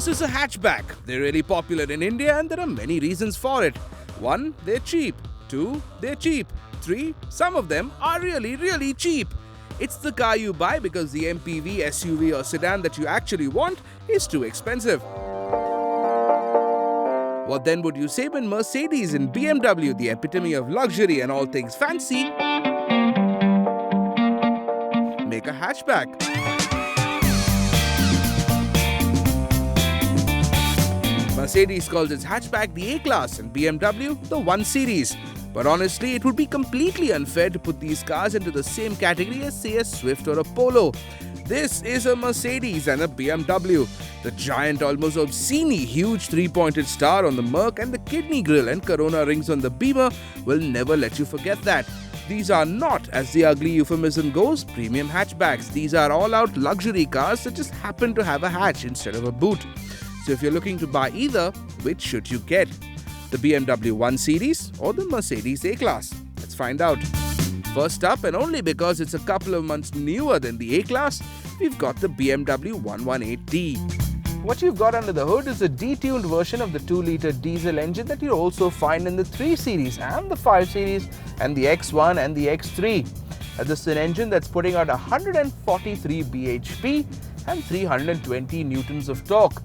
This is a hatchback. They're really popular in India and there are many reasons for it. 1. They're cheap. 2. They're cheap. 3. Some of them are really cheap. It's the car you buy because the MPV, SUV or sedan that you actually want is too expensive. What then would you say when Mercedes and BMW, the epitome of luxury and all things fancy, make a hatchback? Mercedes calls its hatchback the A-Class and BMW the 1 Series. But honestly, it would be completely unfair to put these cars into the same category as, say, a Swift or a Polo. This is a Mercedes and a BMW. The giant, almost obscenely huge 3-pointed star on the Merc and the kidney grille and Corona rings on the Beamer will never let you forget that. These are not, as the ugly euphemism goes, premium hatchbacks. These are all-out luxury cars that just happen to have a hatch instead of a boot. So if you're looking to buy either, which should you get? The BMW 1 Series or the Mercedes A-Class? Let's find out. First up, and only because it's a couple of months newer than the A-Class, we've got the BMW 118d. What you've got under the hood is a detuned version of the 2-litre diesel engine that you'll also find in the 3 Series and the 5 Series and the X1 and the X3. This is an engine that's putting out 143 bhp and 320 newtons of torque.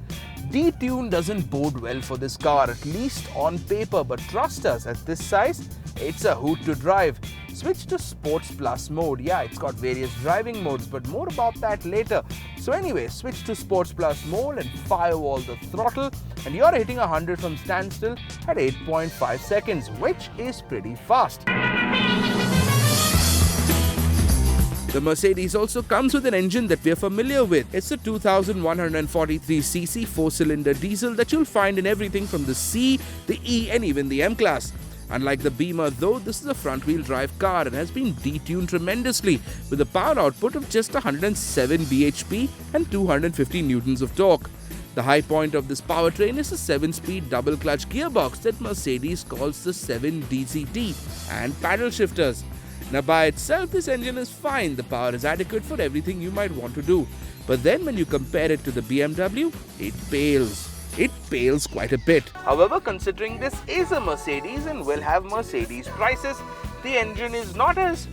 Detune doesn't bode well for this car, at least on paper, but trust us, at this size, it's a hoot to drive. Switch to Sports Plus mode. Yeah, it's got various driving modes, but more about that later. So anyway, switch to Sports Plus mode and firewall the throttle, and you're hitting 100 from standstill at 8.5 seconds, which is pretty fast. The Mercedes also comes with an engine that we're familiar with. It's a 2143cc 4-cylinder diesel that you'll find in everything from the C, the E and even the M-Class. Unlike the Beamer though, this is a front-wheel drive car and has been detuned tremendously with a power output of just 107 bhp and 250 newtons of torque. The high point of this powertrain is a 7-speed double-clutch gearbox that Mercedes calls the 7DCT and paddle shifters. Now by itself, this engine is fine. The power is adequate for everything you might want to do. But then when you compare it to the BMW, it pales. It pales quite a bit. However, considering this is a Mercedes and will have Mercedes prices, the engine is not as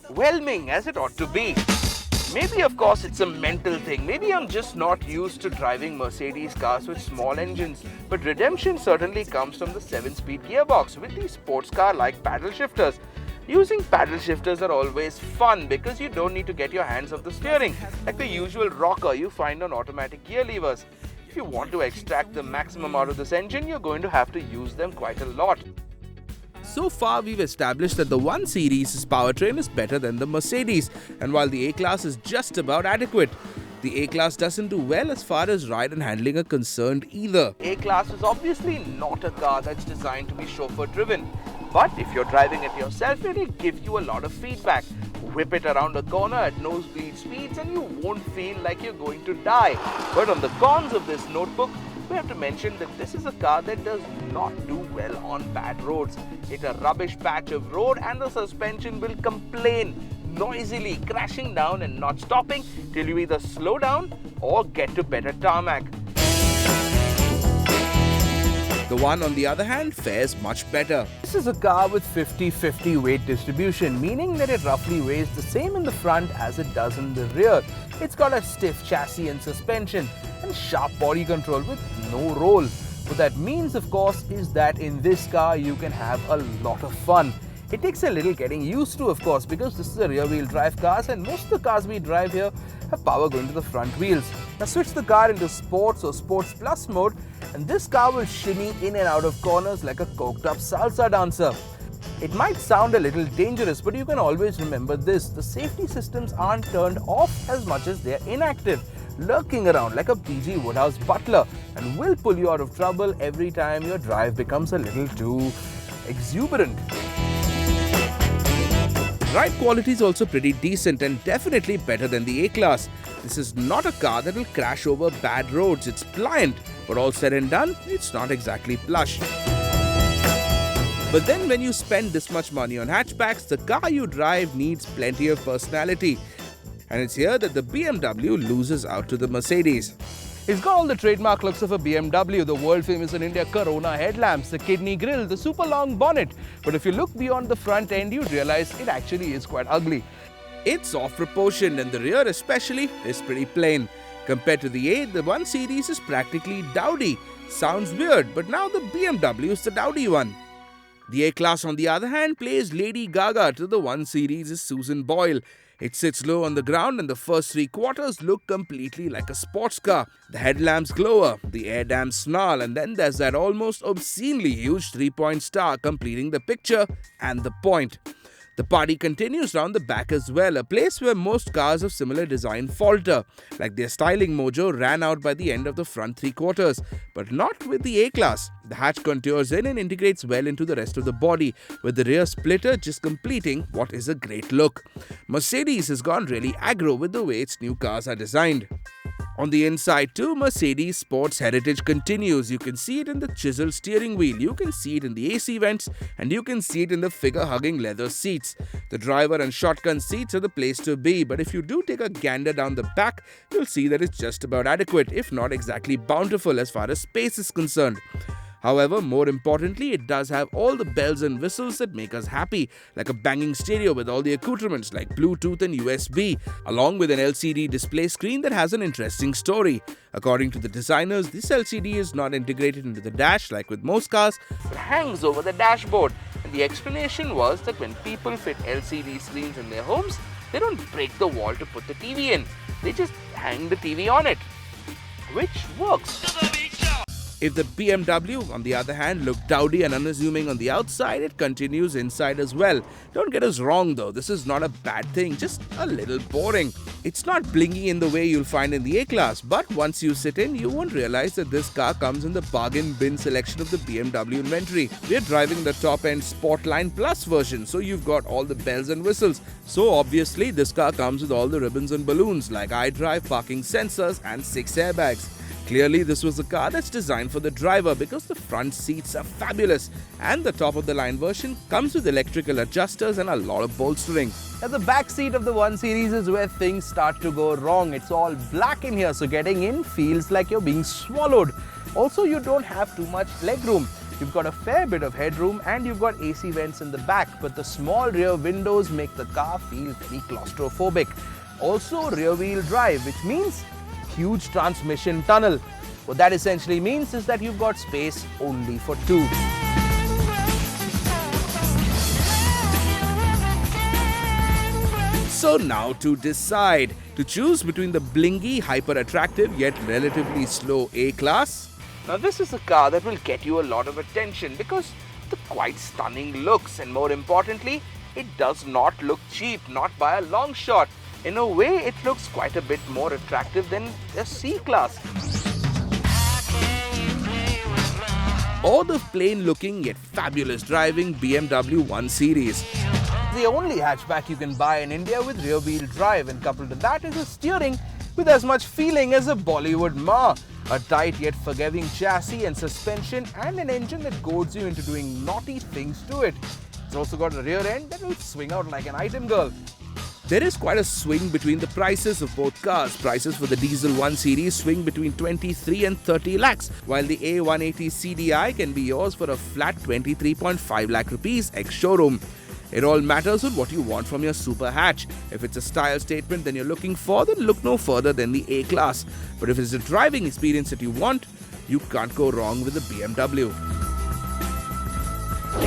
whelming as it ought to be. Maybe, of course, it's a mental thing. Maybe I'm just not used to driving Mercedes cars with small engines. But redemption certainly comes from the 7-speed gearbox with these sports car-like paddle shifters. Using paddle shifters are always fun because you don't need to get your hands off the steering, like the usual rocker you find on automatic gear levers. If you want to extract the maximum out of this engine, you're going to have to use them quite a lot. So far, we've established that the 1 Series' powertrain is better than the Mercedes, and while the A-Class is just about adequate, the A-Class doesn't do well as far as ride and handling are concerned either. A-Class is obviously not a car that's designed to be chauffeur-driven. But if you're driving it yourself, it'll give you a lot of feedback. Whip it around a corner at nosebleed speeds and you won't feel like you're going to die. But on the cons of this notebook, we have to mention that this is a car that does not do well on bad roads. It's a rubbish patch of road and the suspension will complain noisily, crashing down and not stopping till you either slow down or get to better tarmac. The one, on the other hand, fares much better. This is a car with 50-50 weight distribution, meaning that it roughly weighs the same in the front as it does in the rear. It's got a stiff chassis and suspension and sharp body control with no roll. What that means, of course, is that in this car you can have a lot of fun. It takes a little getting used to, of course, because this is a rear-wheel drive car and most of the cars we drive here have power going to the front wheels. Now switch the car into Sports or Sports Plus mode and this car will shimmy in and out of corners like a coked-up salsa dancer. It might sound a little dangerous, but you can always remember this: the safety systems aren't turned off as much as they're inactive, lurking around like a PG Woodhouse butler, and will pull you out of trouble every time your drive becomes a little too exuberant. Ride quality is also pretty decent and definitely better than the A-Class. This is not a car that will crash over bad roads. It's pliant, but all said and done, it's not exactly plush. But then when you spend this much money on hatchbacks, the car you drive needs plenty of personality. And it's here that the BMW loses out to the Mercedes. It's got all the trademark looks of a BMW, the world famous in India Corona headlamps, the kidney grille, the super long bonnet. But if you look beyond the front end, you'd realize it actually is quite ugly. It's off proportioned and the rear especially is pretty plain. Compared to the A, the 1 Series is practically dowdy. Sounds weird, but now the BMW is the dowdy one. The A-Class on the other hand plays Lady Gaga to the 1 Series' Susan Boyle. It sits low on the ground and the first 3 quarters look completely like a sports car. The headlamps glow, the air dams snarl, and then there's that almost obscenely huge 3-point star completing the picture and the point. The party continues round the back as well, a place where most cars of similar design falter, like their styling mojo ran out by the end of the front 3 quarters, but not with the A-Class. The hatch contours in and integrates well into the rest of the body, with the rear splitter just completing what is a great look. Mercedes has gone really aggro with the way its new cars are designed. On the inside too, Mercedes' sports heritage continues. You can see it in the chiseled steering wheel, you can see it in the AC vents, and you can see it in the figure-hugging leather seats. The driver and shotgun seats are the place to be, but if you do take a gander down the back, you'll see that it's just about adequate, if not exactly bountiful as far as space is concerned. However, more importantly, it does have all the bells and whistles that make us happy, like a banging stereo with all the accoutrements like Bluetooth and USB, along with an LCD display screen that has an interesting story. According to the designers, this LCD is not integrated into the dash like with most cars, but hangs over the dashboard. And the explanation was that when people fit LCD screens in their homes, they don't break the wall to put the TV in. They just hang the TV on it, which works. If the BMW, on the other hand, looked dowdy and unassuming on the outside, it continues inside as well. Don't get us wrong though, this is not a bad thing, just a little boring. It's not blingy in the way you'll find in the A-Class, but once you sit in, you won't realize that this car comes in the bargain bin selection of the BMW inventory. We're driving the top-end Sportline Plus version, so you've got all the bells and whistles. So obviously, this car comes with all the ribbons and balloons like iDrive, parking sensors and 6 airbags. Clearly, this was a car that's designed for the driver because the front seats are fabulous and the top-of-the-line version comes with electrical adjusters and a lot of bolstering. At the back seat of the 1 Series is where things start to go wrong. It's all black in here, so getting in feels like you're being swallowed. Also, you don't have too much legroom. You've got a fair bit of headroom and you've got AC vents in the back, but the small rear windows make the car feel very claustrophobic. Also, rear-wheel drive, which means huge transmission tunnel. What that essentially means is that you've got space only for 2. So now to decide, to choose between the blingy, hyper-attractive yet relatively slow A-Class. Now this is a car that will get you a lot of attention because of the quite stunning looks, and more importantly, it does not look cheap, not by a long shot. In a way, it looks quite a bit more attractive than a C-Class. Or the plain-looking yet fabulous driving BMW 1 Series. The only hatchback you can buy in India with rear-wheel drive, and coupled to that is a steering with as much feeling as a Bollywood ma. A tight yet forgiving chassis and suspension, and an engine that goads you into doing naughty things to it. It's also got a rear end that will swing out like an item girl. There is quite a swing between the prices of both cars. Prices for the diesel 1 Series swing between 23 and 30 lakhs, while the A180CDI can be yours for a flat 23.5 lakh rupees ex-showroom. It all matters on what you want from your super hatch. If it's a style statement then you're looking for, then look no further than the A-Class. But if it's a driving experience that you want, you can't go wrong with the BMW.